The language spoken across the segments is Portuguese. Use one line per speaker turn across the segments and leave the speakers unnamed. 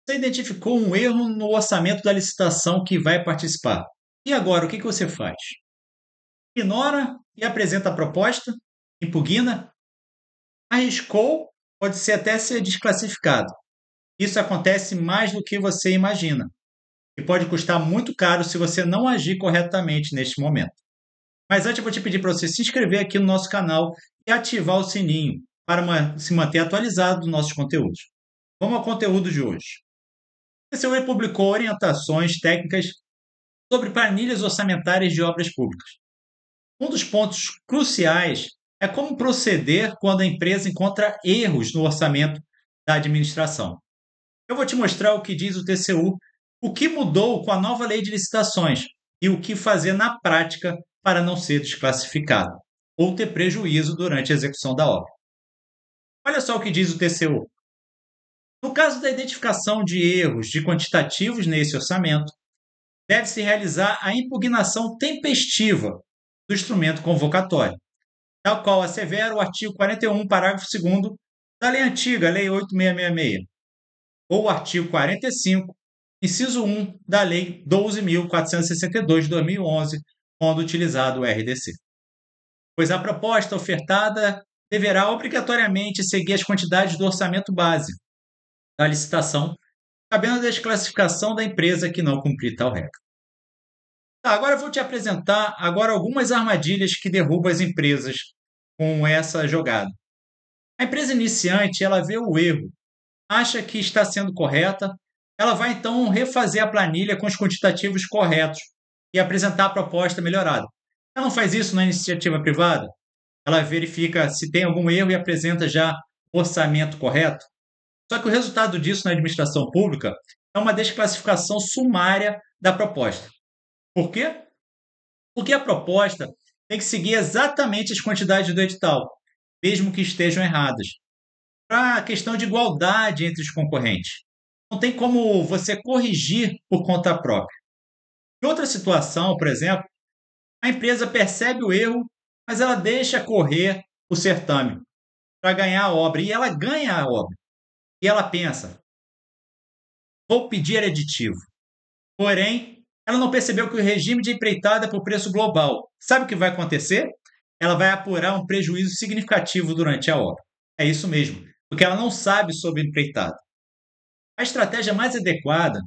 Você identificou um erro no orçamento da licitação que vai participar. E agora, o que você faz? Ignora e apresenta a proposta? Impugna? Arriscou? Pode ser até ser desclassificado. Isso acontece mais do que você imagina e pode custar muito caro se você não agir corretamente neste momento. Mas antes eu vou te pedir para você se inscrever aqui no nosso canal e ativar o sininho para se manter atualizado dos nossos conteúdos. Vamos ao conteúdo de hoje. O TCU publicou orientações técnicas sobre planilhas orçamentárias de obras públicas. Um dos pontos cruciais é como proceder quando a empresa encontra erros no orçamento da administração. Eu vou te mostrar o que diz o TCU, o que mudou com a nova lei de licitações e o que fazer na prática para não ser desclassificado ou ter prejuízo durante a execução da obra. Olha só o que diz o TCU. No caso da identificação de erros de quantitativos nesse orçamento, deve-se realizar a impugnação tempestiva do instrumento convocatório, tal qual assevera o artigo 41, parágrafo 2º da lei antiga, Lei 8.666, ou o artigo 45, inciso 1 da Lei 12.462 de 2011, quando utilizado o RDC. Pois a proposta ofertada deverá obrigatoriamente seguir as quantidades do orçamento base da licitação, cabendo a desclassificação da empresa que não cumprir tal regra. Tá, agora eu vou te apresentar algumas armadilhas que derrubam as empresas com essa jogada. A empresa iniciante, ela vê o erro, acha que está sendo correta, ela vai então refazer a planilha com os quantitativos corretos e apresentar a proposta melhorada. Ela não faz isso na iniciativa privada? Ela verifica se tem algum erro e apresenta já o orçamento correto? Só que o resultado disso na administração pública é uma desclassificação sumária da proposta. Por quê? Porque a proposta tem que seguir exatamente as quantidades do edital, mesmo que estejam erradas, para a questão de igualdade entre os concorrentes. Não tem como você corrigir por conta própria. Em outra situação, por exemplo, a empresa percebe o erro, mas ela deixa correr o certame para ganhar a obra, e ela ganha a obra. E ela pensa, vou pedir aditivo. Porém, ela não percebeu que o regime de empreitada é por preço global. Sabe o que vai acontecer? Ela vai apurar um prejuízo significativo durante a obra. É isso mesmo, porque ela não sabe sobre empreitada. A estratégia mais adequada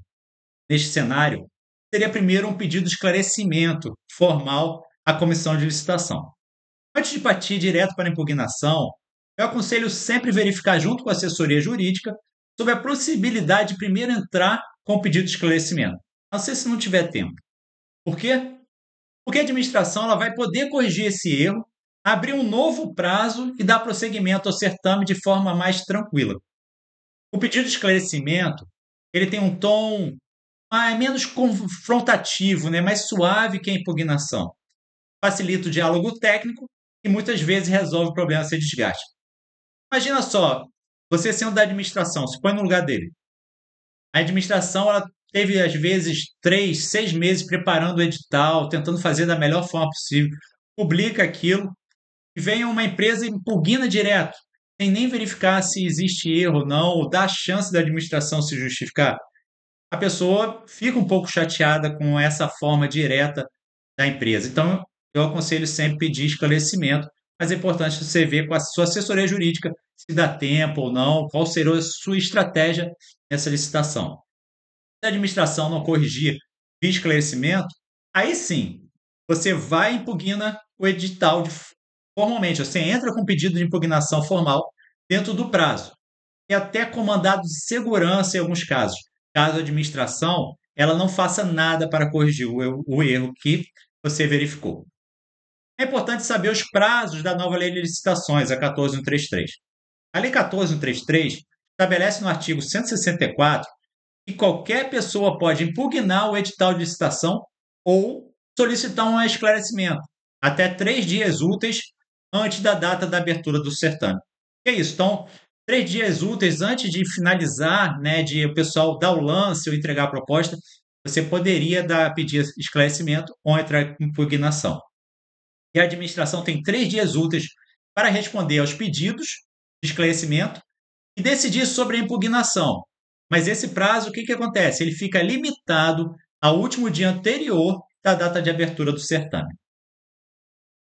neste cenário seria primeiro um pedido de esclarecimento formal à comissão de licitação. Antes de partir direto para a impugnação, eu aconselho sempre verificar junto com a assessoria jurídica sobre a possibilidade de primeiro entrar com o pedido de esclarecimento. Não sei se não tiver tempo. Por quê? Porque a administração ela vai poder corrigir esse erro, abrir um novo prazo e dar prosseguimento ao certame de forma mais tranquila. O pedido de esclarecimento ele tem um tom menos confrontativo, né? Mais suave que a impugnação. Facilita o diálogo técnico e muitas vezes resolve o problema sem desgaste. Imagina só, você sendo da administração, se põe no lugar dele. A administração ela teve, às vezes, 3, 6 meses preparando o edital, tentando fazer da melhor forma possível, publica aquilo, e vem uma empresa e impugna direto, sem nem verificar se existe erro ou não, ou dá a chance da administração se justificar. A pessoa fica um pouco chateada com essa forma direta da empresa. Então, eu aconselho sempre pedir esclarecimento, mas é importante você ver com a sua assessoria jurídica se dá tempo ou não, qual será a sua estratégia nessa licitação. Se a administração não corrigir via esclarecimento, aí sim, você vai e impugna o edital formalmente. Você entra com pedido de impugnação formal dentro do prazo e até com mandado de segurança em alguns casos, caso a administração ela não faça nada para corrigir o erro que você verificou. É importante saber os prazos da nova lei de licitações, a 14133. A lei 14133 estabelece no artigo 164 que qualquer pessoa pode impugnar o edital de licitação ou solicitar um esclarecimento até 3 dias úteis antes da data da abertura do certame. É isso. Então, 3 dias úteis antes de finalizar, né, de o pessoal dar o lance ou entregar a proposta, você poderia pedir esclarecimento ou entrar em impugnação. E a administração tem 3 dias úteis para responder aos pedidos de esclarecimento e decidir sobre a impugnação. Mas esse prazo, o que que acontece? Ele fica limitado ao último dia anterior da data de abertura do certame.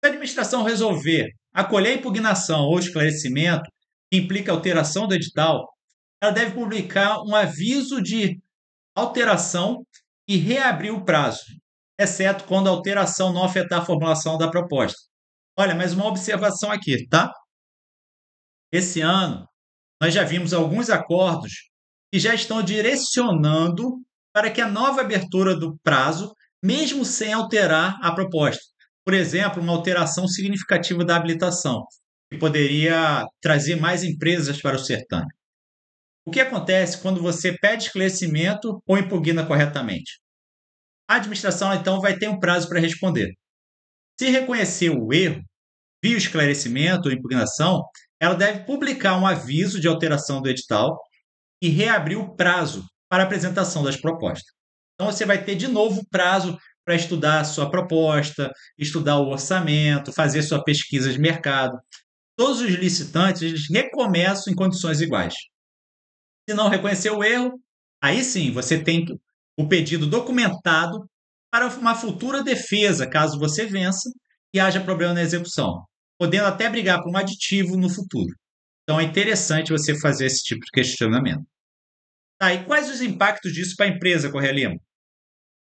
Se a administração resolver acolher a impugnação ou esclarecimento que implica alteração do edital, ela deve publicar um aviso de alteração e reabrir o prazo, exceto quando a alteração não afetar a formulação da proposta. Olha, mais uma observação aqui, tá? Esse ano, nós já vimos alguns acordos que já estão direcionando para que a nova abertura do prazo, mesmo sem alterar a proposta. Por exemplo, uma alteração significativa da habilitação, que poderia trazer mais empresas para o certame. O que acontece quando você pede esclarecimento ou impugna corretamente? A administração, então, vai ter um prazo para responder. Se reconhecer o erro, via o esclarecimento ou impugnação, ela deve publicar um aviso de alteração do edital e reabrir o prazo para apresentação das propostas. Então, você vai ter de novo prazo para estudar a sua proposta, estudar o orçamento, fazer sua pesquisa de mercado. Todos os licitantes eles recomeçam em condições iguais. Se não reconhecer o erro, aí sim você tem o pedido documentado para uma futura defesa, caso você vença e haja problema na execução, podendo até brigar por um aditivo no futuro. Então é interessante você fazer esse tipo de questionamento. Tá, e quais os impactos disso para a empresa, Correia Lima?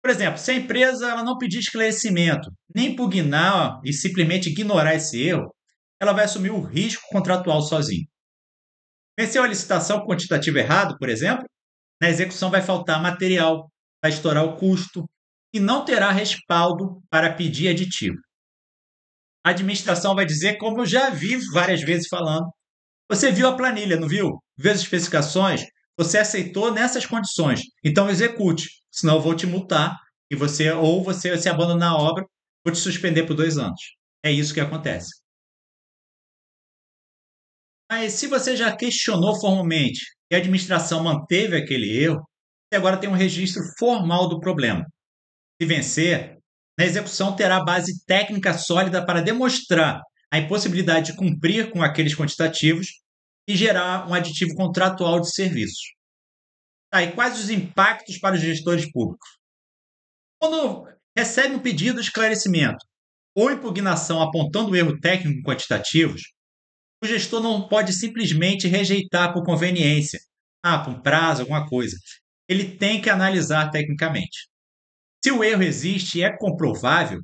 Por exemplo, se a empresa ela não pedir esclarecimento, nem impugnar e simplesmente ignorar esse erro, ela vai assumir o risco contratual sozinha. Venceu a licitação com quantitativo errado, por exemplo, na execução vai faltar material, vai estourar o custo e não terá respaldo para pedir aditivo. A administração vai dizer, como eu já vi várias vezes falando, você viu a planilha, não viu? Viu as especificações? Você aceitou nessas condições, então execute, senão eu vou te multar e você se abandonar a obra, vou te suspender por 2 anos. É isso que acontece. Mas se você já questionou formalmente e a administração manteve aquele erro, você agora tem um registro formal do problema. Se vencer, na execução terá base técnica sólida para demonstrar a impossibilidade de cumprir com aqueles quantitativos e gerar um aditivo contratual de serviços. Tá, e quais os impactos para os gestores públicos? Quando recebe um pedido de esclarecimento ou impugnação apontando erro técnico em quantitativos, o gestor não pode simplesmente rejeitar por conveniência, por um prazo, alguma coisa. Ele tem que analisar tecnicamente. Se o erro existe e é comprovável,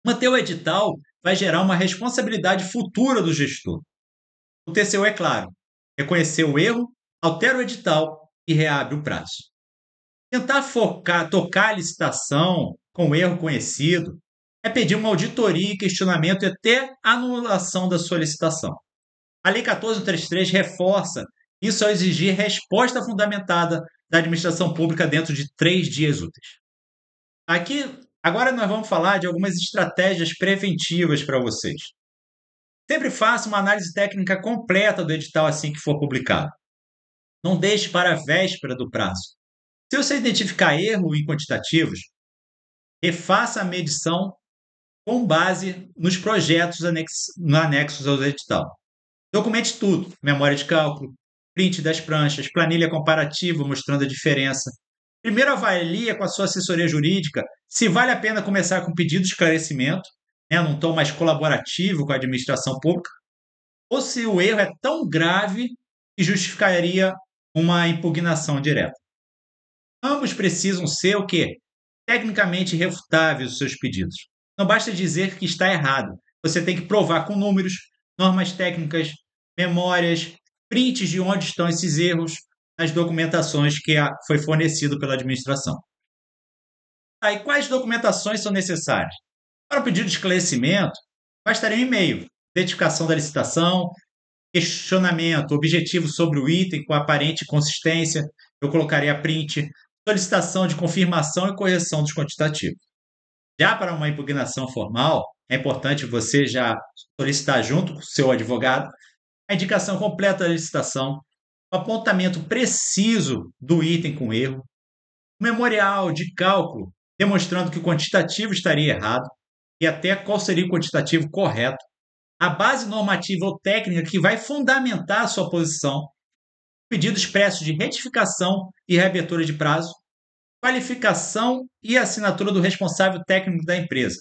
manter o edital vai gerar uma responsabilidade futura do gestor. O TCU é claro, reconhecer o erro, altera o edital e reabre o prazo. Tentar tocar a licitação com o erro conhecido é pedir uma auditoria e questionamento e até anulação da solicitação. A Lei 14.133 reforça isso ao exigir resposta fundamentada da administração pública dentro de 3 dias úteis. Aqui, agora nós vamos falar de algumas estratégias preventivas para vocês. Sempre faça uma análise técnica completa do edital assim que for publicado. Não deixe para a véspera do prazo. Se você identificar erro em quantitativos, refaça a medição com base nos projetos anexos ao edital. Documente tudo: memória de cálculo, print das pranchas, planilha comparativa mostrando a diferença. Primeiro avalie com a sua assessoria jurídica se vale a pena começar com pedido de esclarecimento, num tom mais colaborativo com a administração pública, ou se o erro é tão grave que justificaria uma impugnação direta. Ambos precisam ser o quê? Tecnicamente irrefutáveis os seus pedidos. Não basta dizer que está errado. Você tem que provar com números, normas técnicas, memórias, prints de onde estão esses erros nas documentações que foi fornecido pela administração. Aí, quais documentações são necessárias? Para o pedido de esclarecimento, bastaria um e-mail, identificação da licitação, questionamento, objetivo sobre o item com aparente consistência, eu colocaria print, solicitação de confirmação e correção dos quantitativos. Já para uma impugnação formal, é importante você já solicitar junto com o seu advogado a indicação completa da licitação, o apontamento preciso do item com erro, o memorial de cálculo demonstrando que o quantitativo estaria errado e até qual seria o quantitativo correto, a base normativa ou técnica que vai fundamentar a sua posição, pedido expresso de retificação e reabertura de prazo, qualificação e assinatura do responsável técnico da empresa.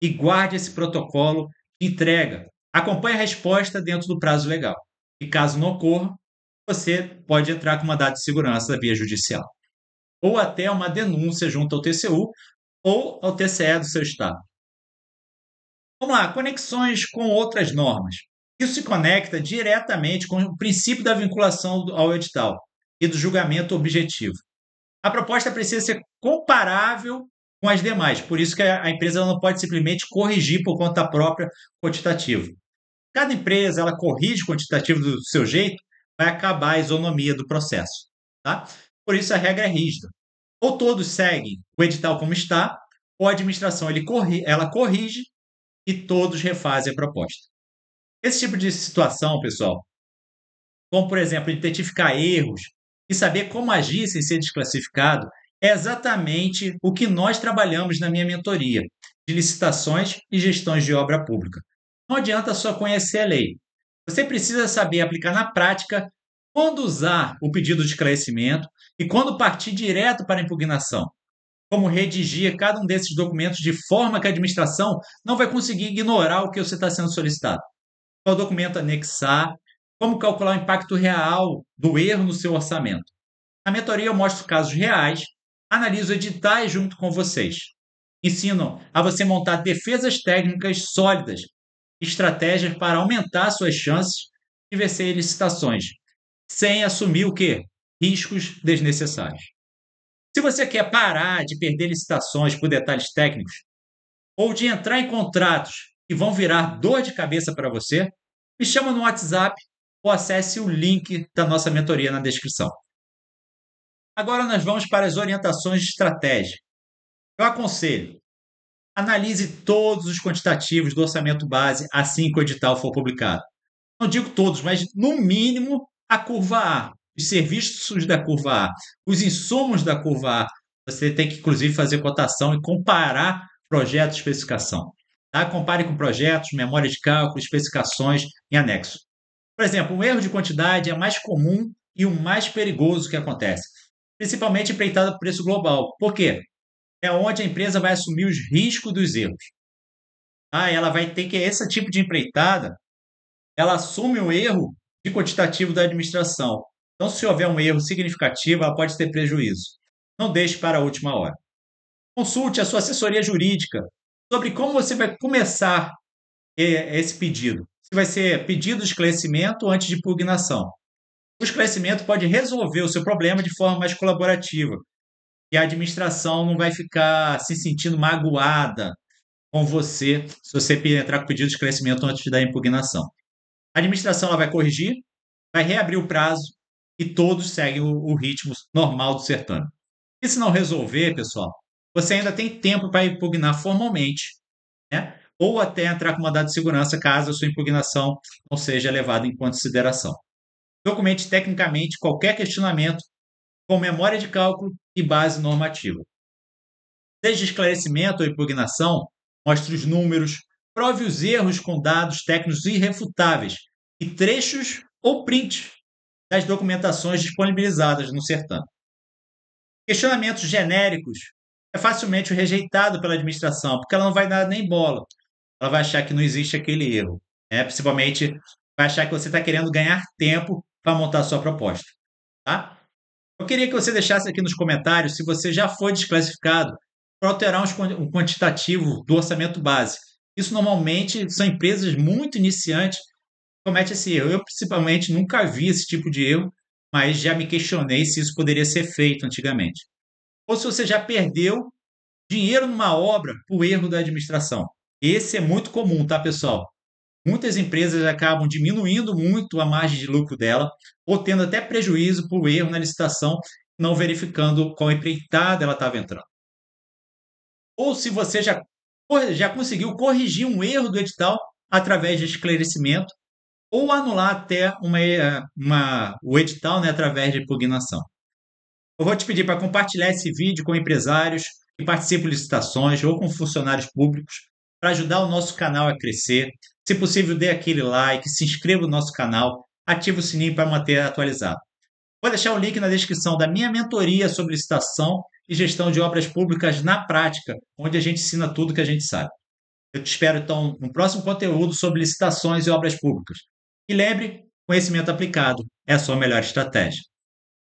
E guarde esse protocolo de entrega. Acompanhe a resposta dentro do prazo legal. E caso não ocorra, você pode entrar com mandado de segurança via judicial. Ou até uma denúncia junto ao TCU ou ao TCE do seu estado. Vamos lá, conexões com outras normas. Isso se conecta diretamente com o princípio da vinculação ao edital e do julgamento objetivo. A proposta precisa ser comparável com as demais, por isso que a empresa não pode simplesmente corrigir por conta própria quantitativo. Cada empresa ela corrige o quantitativo do seu jeito, vai acabar a isonomia do processo. Tá? Por isso a regra é rígida. Ou todos seguem o edital como está, ou a administração ela corrige e todos refazem a proposta. Esse tipo de situação, pessoal, como por exemplo identificar erros e saber como agir sem ser desclassificado, é exatamente o que nós trabalhamos na minha mentoria de licitações e gestões de obra pública. Não adianta só conhecer a lei. Você precisa saber aplicar na prática quando usar o pedido de esclarecimento e quando partir direto para a impugnação. Como redigir cada um desses documentos de forma que a administração não vai conseguir ignorar o que você está sendo solicitado. Qual documento anexar, como calcular o impacto real do erro no seu orçamento. Na mentoria eu mostro casos reais, analiso editais junto com vocês. Ensino a você montar defesas técnicas sólidas, estratégias para aumentar suas chances de vencer em licitações, sem assumir o quê? Riscos desnecessários. Se você quer parar de perder licitações por detalhes técnicos, ou de entrar em contratos que vão virar dor de cabeça para você, me chama no WhatsApp ou acesse o link da nossa mentoria na descrição. Agora nós vamos para as orientações de estratégia. Eu aconselho, analise todos os quantitativos do orçamento base assim que o edital for publicado. Não digo todos, mas no mínimo a curva A, os serviços da curva A, os insumos da curva A. Você tem que, inclusive, fazer cotação e comparar projeto e especificação. Tá? Compare com projetos, memória de cálculo, especificações em anexo. Por exemplo, um erro de quantidade é mais comum e o mais perigoso que acontece, principalmente empreitada por preço global. Por quê? É onde a empresa vai assumir os riscos dos erros. Ela vai ter que, esse tipo de empreitada, ela assume o erro de quantitativo da administração. Então, se houver um erro significativo, ela pode ter prejuízo. Não deixe para a última hora. Consulte a sua assessoria jurídica sobre como você vai começar esse pedido. Se vai ser pedido de esclarecimento antes de impugnação. O esclarecimento pode resolver o seu problema de forma mais colaborativa. E a administração não vai ficar se sentindo magoada com você se você entrar com pedido de esclarecimento antes da impugnação. A administração ela vai corrigir, vai reabrir o prazo e todos seguem o ritmo normal do certame. E se não resolver, pessoal, você ainda tem tempo para impugnar formalmente, né? Ou até entrar com mandado de segurança caso a sua impugnação não seja levada em consideração. Documente tecnicamente qualquer questionamento com memória de cálculo e base normativa. Desde esclarecimento ou impugnação, mostre os números, prove os erros com dados técnicos irrefutáveis e trechos ou prints das documentações disponibilizadas no certame. Questionamentos genéricos é facilmente rejeitado pela administração, porque ela não vai dar nem bola. Ela vai achar que não existe aquele erro. Principalmente, vai achar que você está querendo ganhar tempo para montar a sua proposta. Tá? Eu queria que você deixasse aqui nos comentários se você já foi desclassificado para alterar um quantitativo do orçamento base. Isso normalmente são empresas muito iniciantes que cometem esse erro. Eu, principalmente, nunca vi esse tipo de erro, mas já me questionei se isso poderia ser feito antigamente. Ou se você já perdeu dinheiro numa obra por erro da administração. Esse é muito comum, tá, pessoal? Muitas empresas acabam diminuindo muito a margem de lucro dela, ou tendo até prejuízo por erro na licitação, não verificando qual empreitada ela estava entrando. Ou se você já conseguiu corrigir um erro do edital através de esclarecimento, ou anular até o edital, né, através de impugnação. Eu vou te pedir para compartilhar esse vídeo com empresários que participam de licitações ou com funcionários públicos para ajudar o nosso canal a crescer. Se possível, dê aquele like, se inscreva no nosso canal, ative o sininho para manter atualizado. Vou deixar o link na descrição da minha mentoria sobre licitação e gestão de obras públicas na prática, onde a gente ensina tudo que a gente sabe. Eu te espero, então, no próximo conteúdo sobre licitações e obras públicas. E lembre, conhecimento aplicado é a sua melhor estratégia.